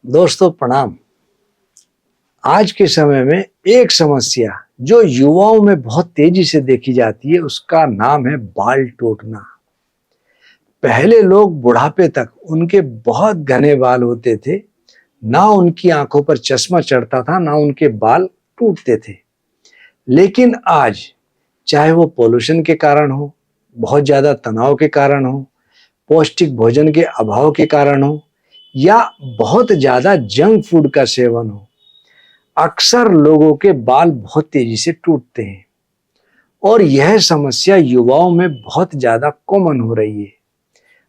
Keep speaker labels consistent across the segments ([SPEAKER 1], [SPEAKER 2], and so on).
[SPEAKER 1] दोस्तों प्रणाम। आज के समय में एक समस्या जो युवाओं में बहुत तेजी से देखी जाती है उसका नाम है बाल टूटना। पहले लोग बुढ़ापे तक उनके बहुत घने बाल होते थे, ना उनकी आंखों पर चश्मा चढ़ता था, ना उनके बाल टूटते थे। लेकिन आज चाहे वो पोल्यूशन के कारण हो, बहुत ज्यादा तनाव के कारण हो, पौष्टिक भोजन के अभाव के कारण हो या बहुत ज्यादा जंक फूड का सेवन हो, अक्सर लोगों के बाल बहुत तेजी से टूटते हैं और यह समस्या युवाओं में बहुत ज्यादा कॉमन हो रही है।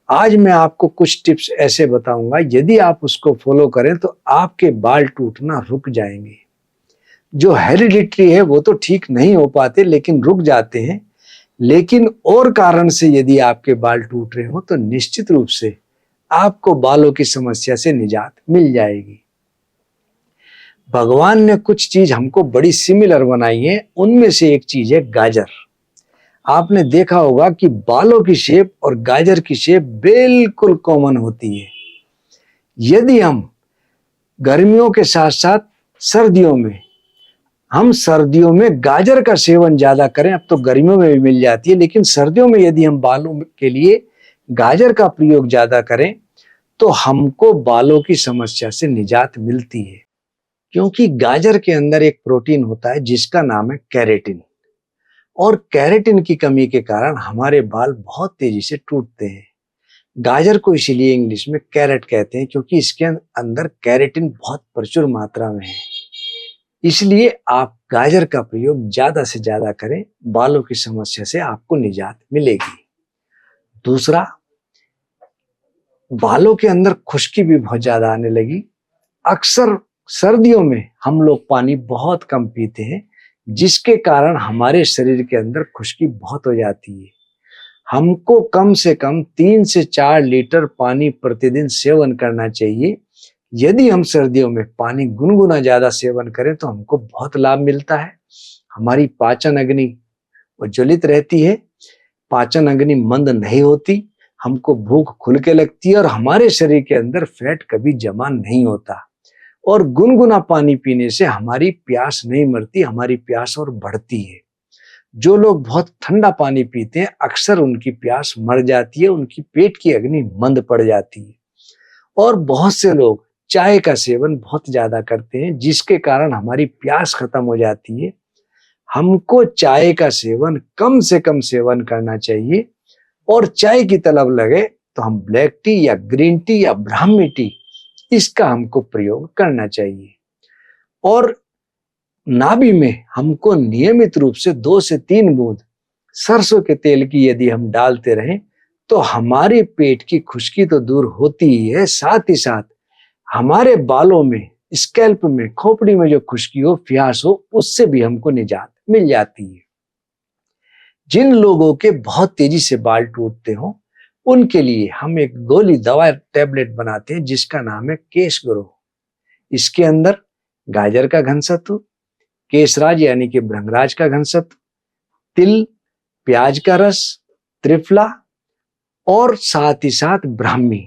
[SPEAKER 1] आज मैं आपको कुछ टिप्स ऐसे बताऊंगा, यदि आप उसको फॉलो करें तो आपके बाल टूटना रुक जाएंगे। जो हेरिडिटरी है वो तो ठीक नहीं हो पाते लेकिन रुक जाते हैं, लेकिन और कारण से यदि आपके बाल टूट रहे हो तो निश्चित रूप से आपको बालों की समस्या से निजात मिल जाएगी। भगवान ने कुछ चीज हमको बड़ी सिमिलर बनाई है, उनमें से एक चीज है गाजर। आपने देखा होगा कि बालों की शेप और गाजर की शेप बिल्कुल कॉमन होती है। यदि हम गर्मियों के साथ साथ सर्दियों में गाजर का सेवन ज्यादा करें, अब तो गर्मियों में भी मिल जाती है, लेकिन सर्दियों में यदि हम बालों के लिए गाजर का प्रयोग ज्यादा करें तो हमको बालों की समस्या से निजात मिलती है। क्योंकि गाजर के अंदर एक प्रोटीन होता है जिसका नाम है कैरेटिन, और कैरेटिन की कमी के कारण हमारे बाल बहुत तेजी से टूटते हैं। गाजर को इसीलिए इंग्लिश में कैरेट कहते हैं क्योंकि इसके अंदर कैरेटिन बहुत प्रचुर मात्रा में है। इसलिए आप गाजर का प्रयोग ज्यादा से ज्यादा करें, बालों की समस्या से आपको निजात मिलेगी। दूसरा, बालों के अंदर खुश्की भी बहुत ज्यादा आने लगी। अक्सर सर्दियों में हम लोग पानी बहुत कम पीते हैं, जिसके कारण हमारे शरीर के अंदर खुश्की बहुत हो जाती है। हमको कम से कम 3 से 4 लीटर पानी प्रतिदिन सेवन करना चाहिए। यदि हम सर्दियों में पानी गुनगुना ज्यादा सेवन करें तो हमको बहुत लाभ मिलता है। हमारी पाचन अग्नि ज्वलित रहती है, पाचन अग्नि मंद नहीं होती, हमको भूख खुल के लगती है और हमारे शरीर के अंदर फैट कभी जमा नहीं होता। और गुनगुना पानी पीने से हमारी प्यास नहीं मरती, हमारी प्यास और बढ़ती है। जो लोग बहुत ठंडा पानी पीते हैं अक्सर उनकी प्यास मर जाती है, उनकी पेट की अग्नि मंद पड़ जाती है। और बहुत से लोग चाय का सेवन बहुत ज्यादा करते हैं, जिसके कारण हमारी प्यास खत्म हो जाती है। हमको चाय का सेवन कम से कम सेवन करना चाहिए, और चाय की तलब लगे तो हम ब्लैक टी या ग्रीन टी या ब्राह्मी टी, इसका हमको प्रयोग करना चाहिए। और नाभि में हमको नियमित रूप से 2 से 3 बूंद सरसों के तेल की यदि हम डालते रहें तो हमारे पेट की खुश्की तो दूर होती ही है, साथ ही साथ हमारे बालों में, स्कैल्प में, खोपड़ी में जो खुश्की हो, फ्यास हो, उससे भी हमको निजात मिल जाती है। जिन लोगों के बहुत तेजी से बाल टूटते हो उनके लिए हम एक गोली दवा टैबलेट बनाते हैं जिसका नाम है केश ग्रो। इसके अंदर गाजर का घनसत्व, केसराज यानी कि भृंगराज का घनसत्व, तिल, प्याज का रस, त्रिफला और साथ ही साथ ब्राह्मी,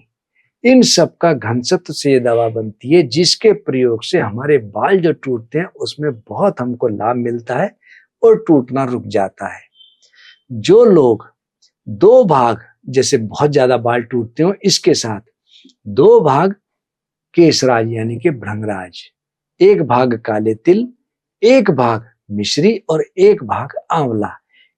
[SPEAKER 1] इन सब का घनसत्व से ये दवा बनती है, जिसके प्रयोग से हमारे बाल जो टूटते हैं उसमें बहुत हमको लाभ मिलता है और टूटना रुक जाता है। जो लोग 2 भाग, जैसे बहुत ज्यादा बाल टूटते हो, इसके साथ 2 भाग केसराज यानी कि भृंगराज, 1 भाग काले तिल, 1 भाग मिश्री और 1 भाग आंवला,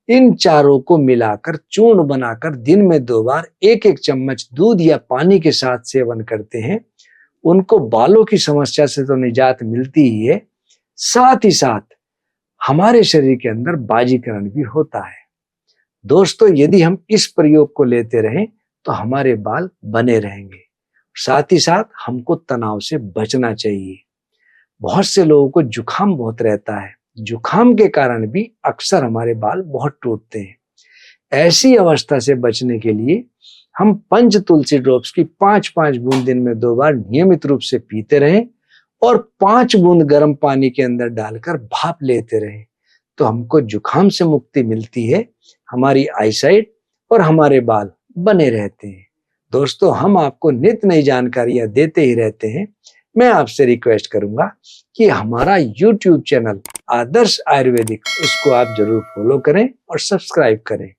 [SPEAKER 1] इन चारों को मिलाकर चूर्ण बनाकर दिन में 2 बार 1-1 चम्मच दूध या पानी के साथ सेवन करते हैं, उनको बालों की समस्या से तो निजात मिलती ही है, साथ ही साथ हमारे शरीर के अंदर बाजीकरण भी होता है। दोस्तों, यदि हम इस प्रयोग को लेते रहें तो हमारे बाल बने रहेंगे। साथ ही साथ हमको तनाव से बचना चाहिए। बहुत से लोगों को जुकाम बहुत रहता है, जुकाम के कारण भी अक्सर हमारे बाल बहुत टूटते हैं। ऐसी अवस्था से बचने के लिए हम पंच तुलसी ड्रॉप्स की 5-5 बूंद दिन में 2 बार नियमित रूप से पीते रहें और 5 बूंद गर्म पानी के अंदर डालकर भाप लेते रहें, तो हमको जुकाम से मुक्ति मिलती है, हमारी आईसाइट और हमारे बाल बने रहते हैं। दोस्तों, हम आपको नित नई जानकारियां देते ही रहते हैं। मैं आपसे रिक्वेस्ट करूंगा कि हमारा YouTube चैनल आदर्श आयुर्वेदिक, उसको आप जरूर फॉलो करें और सब्सक्राइब करें।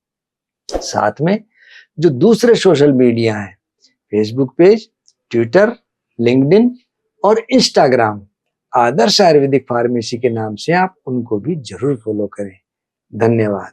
[SPEAKER 1] साथ में जो दूसरे सोशल मीडिया हैं, फेसबुक पेज, ट्विटर, लिंक्डइन और इंस्टाग्राम, आदर्श आयुर्वेदिक फार्मेसी के नाम से आप उनको भी जरूर फॉलो करें। धन्यवाद।